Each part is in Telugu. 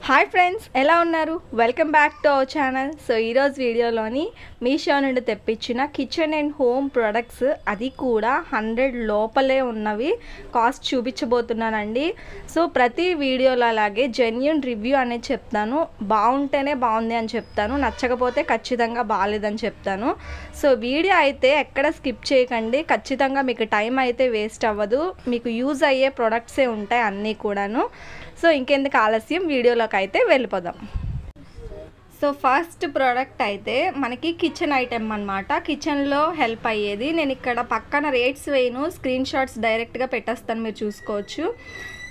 హాయ్ ఫ్రెండ్స్, ఎలా ఉన్నారు? Welcome back to our channel. So ఈరోజు వీడియోలోని మీషో నుండి తెప్పించిన కిచెన్ అండ్ హోమ్ ప్రొడక్ట్స్, అది కూడా 100 లోపలే ఉన్నవి కాస్ట్ చూపించబోతున్నానండి. సో ప్రతి వీడియోలో అలాగే జెన్యూన్ రివ్యూ అనేది చెప్తాను. బాగుంటేనే బాగుంది అని చెప్తాను, నచ్చకపోతే ఖచ్చితంగా బాగాలేదని చెప్తాను. సో వీడియో అయితే ఎక్కడ స్కిప్ చేయకండి. ఖచ్చితంగా మీకు టైం అయితే వేస్ట్ అవ్వదు, మీకు యూజ్ అయ్యే ప్రొడక్ట్సే ఉంటాయి అన్నీ కూడాను. సో ఇంకెందుకు ఆలస్యం, వీడియోలోకి అయితే వెళ్ళిపోదాం. సో ఫస్ట్ ప్రోడక్ట్ అయితే మనకి కిచెన్ ఐటెం అనమాట. కిచెన్లో హెల్ప్ అయ్యేది. నేను ఇక్కడ పక్కన రేట్స్ వేయను, స్క్రీన్ షాట్స్ డైరెక్ట్గా పెట్టేస్తాను, మీరు చూసుకోవచ్చు.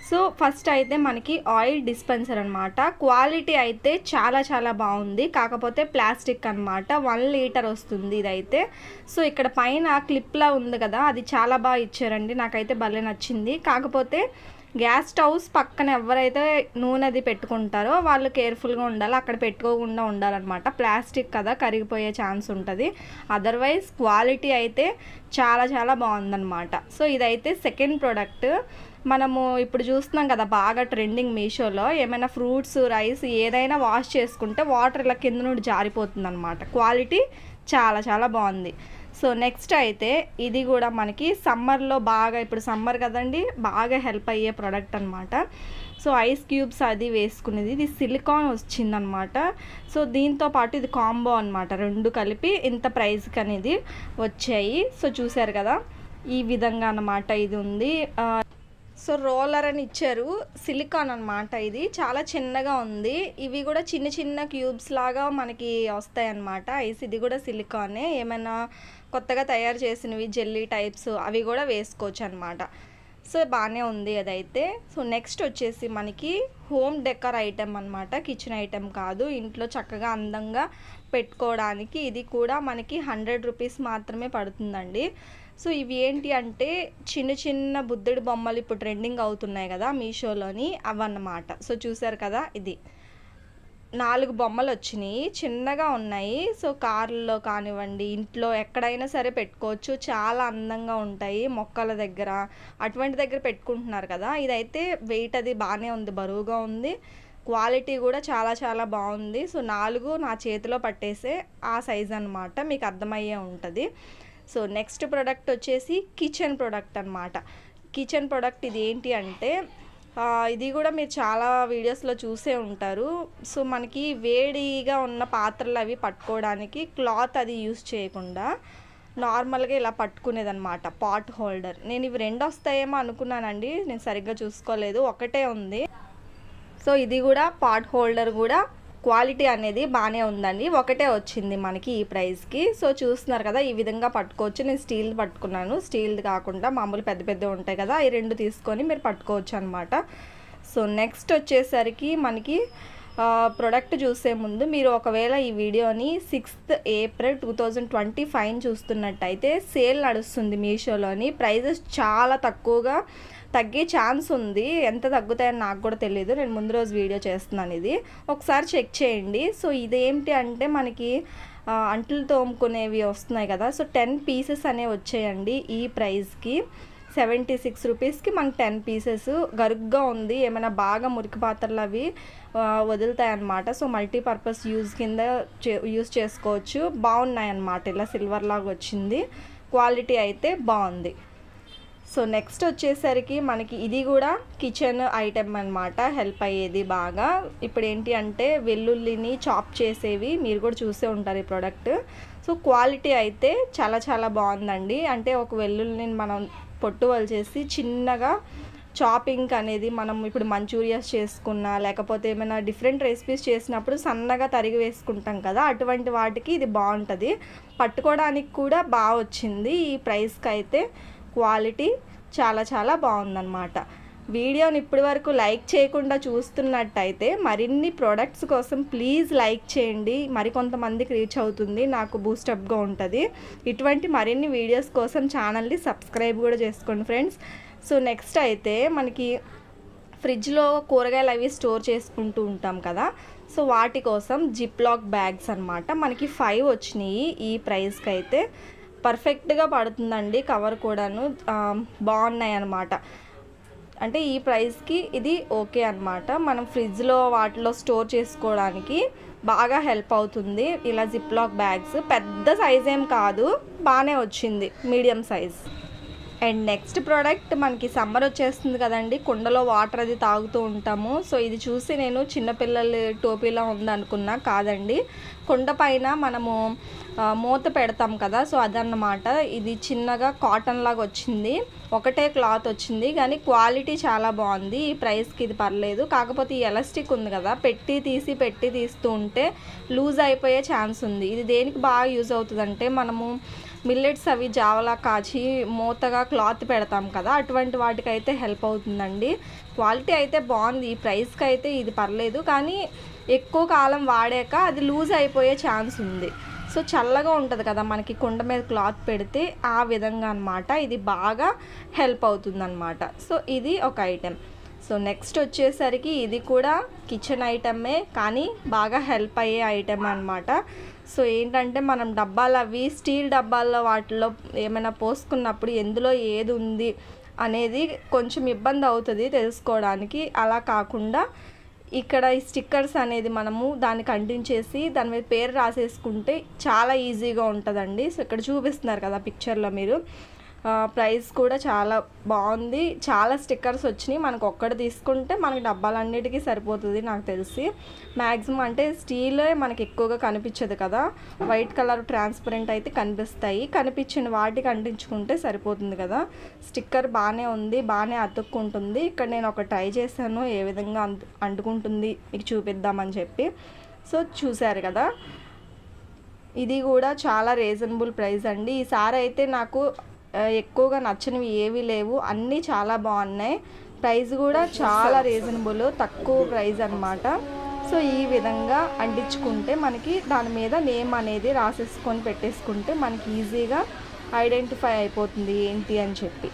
సో ఫస్ట్ అయితే మనకి ఆయిల్ డిస్పెన్సర్ అనమాట. క్వాలిటీ అయితే చాలా బాగుంది, కాకపోతే ప్లాస్టిక్ అనమాట. 1 లీటర్ వస్తుంది ఇదైతే. సో ఇక్కడ పైన క్లిప్లా ఉంది కదా, అది చాలా బాగా ఇచ్చారండి, నాకైతే భలే నచ్చింది. కాకపోతే గ్యాస్ స్టవ్స్ పక్కన ఎవరైతే నూనె అది పెట్టుకుంటారో వాళ్ళు కేర్ఫుల్గా ఉండాలి, అక్కడ పెట్టుకోకుండా ఉండాలన్నమాట. ప్లాస్టిక్ కదా, కరిగిపోయే ఛాన్స్ ఉంటుంది. అదర్వైజ్ క్వాలిటీ అయితే చాలా బాగుందన్నమాట. సో ఇదైతే సెకండ్ ప్రోడక్ట్. మనము ఇప్పుడు చూస్తున్నాం కదా, బాగా ట్రెండింగ్ మీషోలో. ఏమైనా ఫ్రూట్స్, రైస్ ఏదైనా వాష్ చేసుకుంటే వాటర్ ఇలా కింద నుండి జారిపోతుంది అనమాట. క్వాలిటీ చాలా బాగుంది. సో నెక్స్ట్ అయితే ఇది కూడా మనకి సమ్మర్లో బాగా, ఇప్పుడు సమ్మర్ కదండి, బాగా హెల్ప్ అయ్యే ప్రోడక్ట్ అనమాట. సో ఐస్ క్యూబ్స్ అది వేసుకునేది, ఇది సిలికాన్ వచ్చిందనమాట. సో దీంతో పాటు ఇది కాంబో అనమాట, 2 కలిపి ఇంత ప్రైస్కి అనేది వచ్చాయి. సో చూసారు కదా, ఈ విధంగా అన్నమాట ఇది ఉంది. సో రోలర్ అని ఇచ్చారు, సిలికాన్ అనమాట. ఇది చాలా చిన్నగా ఉంది. ఇవి కూడా చిన్న క్యూబ్స్ లాగా మనకి వస్తాయి అన్నమాట. ఐస్ ఇది కూడా సిలికానే. ఏమైనా కొత్తగా తయారు చేసినవి జెల్లీ టైప్స్ అవి కూడా వేసుకోవచ్చు అనమాట. సో బాగానే ఉంది అదైతే. సో నెక్స్ట్ వచ్చేసి మనకి హోమ్ డెకర్ ఐటెం అనమాట, కిచెన్ ఐటెం కాదు, ఇంట్లో చక్కగా అందంగా పెట్టుకోవడానికి. ఇది కూడా మనకి 100 రూపీస్ మాత్రమే పడుతుందండి. సో ఇవి ఏంటి అంటే చిన్న బుద్ధుడి బొమ్మలు ఇప్పుడు ట్రెండింగ్ అవుతున్నాయి కదా మీషోలోని, అవన్నమాట. సో చూసారు కదా, ఇది 4 బొమ్మలు వచ్చినాయి, చిన్నగా ఉన్నాయి. సో కార్లలో కానివ్వండి, ఇంట్లో ఎక్కడైనా సరే పెట్టుకోవచ్చు, చాలా అందంగా ఉంటాయి. మొక్కల దగ్గర అటువంటి దగ్గర పెట్టుకుంటున్నారు కదా. ఇదైతే వెయిట్ అది బాగానే ఉంది, బరువుగా ఉంది. క్వాలిటీ కూడా చాలా బాగుంది. సో 4 నా చేతిలో పట్టేసే ఆ సైజ్ అనమాట, మీకు అర్థమయ్యే ఉంటుంది. సో నెక్స్ట్ ప్రోడక్ట్ వచ్చేసి కిచెన్ ప్రోడక్ట్ అనమాట. కిచెన్ ప్రోడక్ట్ ఇది ఏంటి అంటే, ఇది కూడా మీరు చాలా వీడియోస్లో చూసే ఉంటారు. సో మనకి వేడిగా ఉన్న పాత్రలు అవి పట్టుకోవడానికి క్లాత్ అది యూస్ చేయకుండా నార్మల్గా ఇలా పట్టుకునేదన్నమాట, పాట్ హోల్డర్. నేను ఇవి 2 వస్తాయేమో అనుకున్నానండి, నేను సరిగ్గా చూసుకోలేదు, ఒకటే ఉంది. సో ఇది కూడా పాట్ హోల్డర్ కూడా క్వాలిటీ అనేది బాగానే ఉందండి, ఒకటే వచ్చింది మనకి ఈ ప్రైస్కి. సో చూస్తున్నారు కదా, ఈ విధంగా పట్టుకోవచ్చు. నేను స్టీల్ పట్టుకున్నాను, స్టీల్ది కాకుండా మామూలు పెద్ద ఉంటాయి కదా, ఈ 2 తీసుకొని మీరు పట్టుకోవచ్చు అనమాట. సో నెక్స్ట్ వచ్చేసరికి మనకి ప్రొడక్ట్ చూసే ముందు మీరు ఒకవేళ ఈ వీడియోని 6th ఏప్రిల్ 2025 చూస్తున్నట్టయితే సేల్ నడుస్తుంది మీషోలోని. ప్రైజెస్ చాలా తక్కువగా తగ్గే ఛాన్స్ ఉంది. ఎంత తగ్గుతాయని నాకు కూడా తెలియదు, నేను ముందు రోజు వీడియో చేస్తున్నాను, ఇది ఒకసారి చెక్ చేయండి. సో ఇదేంటి అంటే మనకి అంట్లు తోముకునేవి వస్తున్నాయి కదా, సో 10 పీసెస్ అనేవి వచ్చాయండి ఈ ప్రైస్కి. 76 రూపీస్కి మనకి 10 పీసెస్. గరుగ్గా ఉంది, ఏమైనా బాగా మురికి పాత్రలు అవి వదులుతాయి అన్నమాట. సో మల్టీపర్పస్ యూజ్ కింద యూజ్ చేసుకోవచ్చు. బాగున్నాయి అన్నమాట, ఇలా సిల్వర్ లాగా వచ్చింది. క్వాలిటీ అయితే బాగుంది. సో నెక్స్ట్ వచ్చేసరికి మనకి ఇది కూడా కిచెన్ ఐటెం అనమాట, హెల్ప్ అయ్యేది బాగా. ఇప్పుడు ఏంటి అంటే వెల్లుల్లిని చాప్ చేసేవి, మీరు కూడా చూసే ఉంటారు ఈ ప్రోడక్ట్. సో క్వాలిటీ అయితే చాలా బాగుందండి. అంటే ఒక వెల్లుల్లిని మనం పొట్టు వలిచేసి చిన్నగా చాపింగ్ అనేది, మనం ఇప్పుడు మంచూరియాస్ చేసుకున్నా లేకపోతే ఏమైనా డిఫరెంట్ రెసిపీస్ చేసినప్పుడు సన్నగా తరిగి వేసుకుంటాం కదా, అటువంటి వాటికి ఇది బాగుంటుంది. పట్టుకోవడానికి కూడా బాగా వచ్చింది ఈ ప్రైస్కి అయితే. క్వాలిటీ చాలా బాగుందన్నమాట. వీడియోని ఇప్పటి వరకు లైక్ చేయకుండా చూస్తున్నట్టయితే మరిన్ని ప్రోడక్ట్స్ కోసం ప్లీజ్ లైక్ చేయండి, మరికొంతమందికి రీచ్ అవుతుంది, నాకు బూస్టప్గా ఉంటుంది. ఇటువంటి మరిన్ని వీడియోస్ కోసం ఛానల్ని సబ్స్క్రైబ్ కూడా చేసుకోండి ఫ్రెండ్స్. సో నెక్స్ట్ అయితే మనకి ఫ్రిడ్జ్లో కూరగాయలు అవి స్టోర్ చేసుకుంటూ ఉంటాం కదా, సో వాటి కోసం జిప్లాక్ బ్యాగ్స్ అనమాట. మనకి 5 వచ్చినాయి ఈ ప్రైస్కి అయితే. పర్ఫెక్ట్గా పడుతుందండి, కవర్ కూడాను బాగున్నాయి అన్నమాట. అంటే ఈ ప్రైస్కి ఇది ఓకే అనమాట. మనం ఫ్రిడ్జ్లో వాటిలో స్టోర్ చేసుకోవడానికి బాగా హెల్ప్ అవుతుంది. ఇలా జిప్ లాక్ బ్యాగ్స్ పెద్ద సైజ్ ఏం కాదు, బాగానే వచ్చింది, medium size. And next product, మనకి సమ్మర్ వచ్చేస్తుంది కదండి, కుండలో వాటర్ అది తాగుతూ ఉంటాము. సో ఇది చూసి నేను చిన్నపిల్లల టోపీలా ఉందనుకున్నా, కాదండి. కుండ పైన మనము మూత పెడతాం కదా, సో అదన్నమాట. ఇది చిన్నగా కాటన్ లాగా వచ్చింది, ఒకటే క్లాత్ వచ్చింది, కానీ క్వాలిటీ చాలా బాగుంది. ఈ ప్రైస్కి ఇది పర్లేదు. కాకపోతే ఈ ఎలాస్టిక్ ఉంది కదా, పెట్టి తీస్తూ ఉంటే లూజ్ అయిపోయే ఛాన్స్ ఉంది. ఇది దేనికి బాగా యూజ్ అవుతుందంటే, మనము మిల్లెట్స్ అవి జావలా కాచి మూతగా క్లాత్ పెడతాం కదా, అటువంటి వాటికైతే హెల్ప్ అవుతుందండి. క్వాలిటీ అయితే బాగుంది. ఈ ప్రైస్కి అయితే ఇది పర్లేదు, కానీ ఎక్కువ కాలం వాడాక అది లూజ్ అయిపోయే ఛాన్స్ ఉంది. సో చల్లగా ఉంటుంది కదా మనకి కుండ మీద క్లాత్ పెడితే, ఆ విధంగా అనమాట. ఇది బాగా హెల్ప్ అవుతుందన్నమాట. సో ఇది ఒక ఐటెం. సో నెక్స్ట్ వచ్చేసరికి ఇది కూడా కిచెన్ ఐటమే, కానీ బాగా హెల్ప్ అయ్యే ఐటెం అనమాట. సో ఏంటంటే, మనం డబ్బాలు అవి స్టీల్ డబ్బాల్లో వాటిలో ఏమైనా పోసుకున్నప్పుడు ఎందులో ఏది ఉంది అనేది కొంచెం ఇబ్బంది అవుతుంది తెలుసుకోవడానికి. అలా కాకుండా ఇక్కడ ఈ స్టిక్కర్స్ అనేది మనము దానికి అంటించేసి దాని మీద పేరు రాసేసుకుంటే చాలా ఈజీగా ఉంటుందండి. సో ఇక్కడ చూపిస్తున్నారు కదా పిక్చర్లో మీరు. ప్రైస్ కూడా చాలా బాగుంది. చాలా స్టిక్కర్స్ వచ్చినాయి. మనకు ఒక్కటి తీసుకుంటే మనకి డబ్బాలన్నిటికీ సరిపోతుంది నాకు తెలిసి. మ్యాక్సిమం అంటే స్టీలే మనకి ఎక్కువగా కనిపించదు కదా, వైట్ కలర్ ట్రాన్స్పరెంట్ అయితే కనిపిస్తాయి. కనిపించిన వాటికి అంటించుకుంటే సరిపోతుంది కదా. స్టిక్కర్ బాగానే ఉంది, బాగానే అతుక్కుంటుంది. ఇక్కడ నేను ఒక ట్రై చేశాను ఏ విధంగా అంటుకుంటుంది మీకు చూపిద్దామని చెప్పి. సో చూశారు కదా, ఇది కూడా చాలా రీజనబుల్ ప్రైస్ అండి. ఈసారి అయితే నాకు ఎక్కువగా నచ్చనివి ఏవి లేవు, అన్నీ చాలా బాగున్నాయి. ప్రైస్ కూడా చాలా రీజనబుల్, తక్కువ ప్రైస్ అన్నమాట. సో ఈ విధంగా అంటించుకుంటే మనకి దాని మీద నేమ్ అనేది రాసేసుకొని పెట్టేసుకుంటే మనకి ఈజీగా ఐడెంటిఫై అయిపోతుంది ఏంటి అని చెప్పి.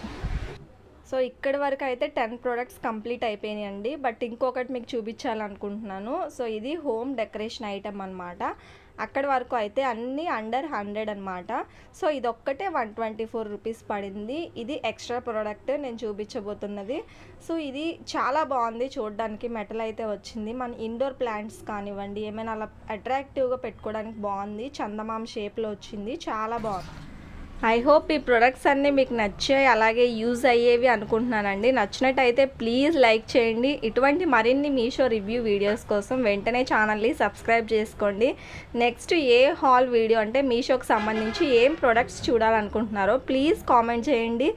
సో ఇక్కడి వరకు అయితే 10 ప్రోడక్ట్స్ కంప్లీట్ అయిపోయినాయండి. బట్ ఇంకొకటి మీకు చూపించాలనుకుంటున్నాను. సో ఇది హోమ్ డెకరేషన్ ఐటమ్ అనమాట. అక్కడి వరకు అయితే అన్నీ అండర్ 100 అనమాట. సో ఇదొక్కటే 124 రూపీస్ పడింది. ఇది ఎక్స్ట్రా ప్రోడక్ట్ నేను చూపించబోతున్నది. సో ఇది చాలా బాగుంది చూడడానికి. మెటల్ అయితే వచ్చింది. మన ఇండోర్ ప్లాంట్స్ కానివ్వండి, ఏమైనా అలా అట్రాక్టివ్గా పెట్టుకోవడానికి బాగుంది. చందమామ షేప్లో వచ్చింది, చాలా బాగుంది. ఐ హోప్ ఈ ప్రొడక్ట్స్ అన్నీ మీకు నచ్చాయి, అలాగే యూజ్ అయ్యేవి అనుకుంటున్నానండి. నచ్చినట్టయితే ప్లీజ్ లైక్ చేయండి. ఇటువంటి మరిన్ని మీషో రివ్యూ వీడియోస్ కోసం వెంటనే ఛానల్ని సబ్స్క్రైబ్ చేసుకోండి. నెక్స్ట్ ఏ హాల్ వీడియో అంటే మీషోకి సంబంధించి ఏం ప్రొడక్ట్స్ చూడాలనుకుంటున్నారో ప్లీజ్ కామెంట్ చేయండి.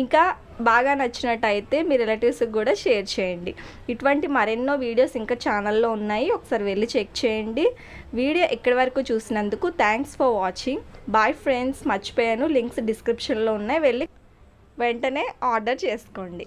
ఇంకా బాగా నచ్చినట్టయితే మీ రిలేటివ్స్కి కూడా షేర్ చేయండి. ఇటువంటి మరెన్నో వీడియోస్ ఇంకా ఛానల్లో ఉన్నాయి, ఒకసారి వెళ్ళి చెక్ చేయండి. వీడియో ఇక్కడి వరకు చూసినందుకు thanks for watching. Bye friends. మర్చిపోయాను, లింక్స్ డిస్క్రిప్షన్లో ఉన్నాయి, వెళ్ళి వెంటనే ఆర్డర్ చేసుకోండి.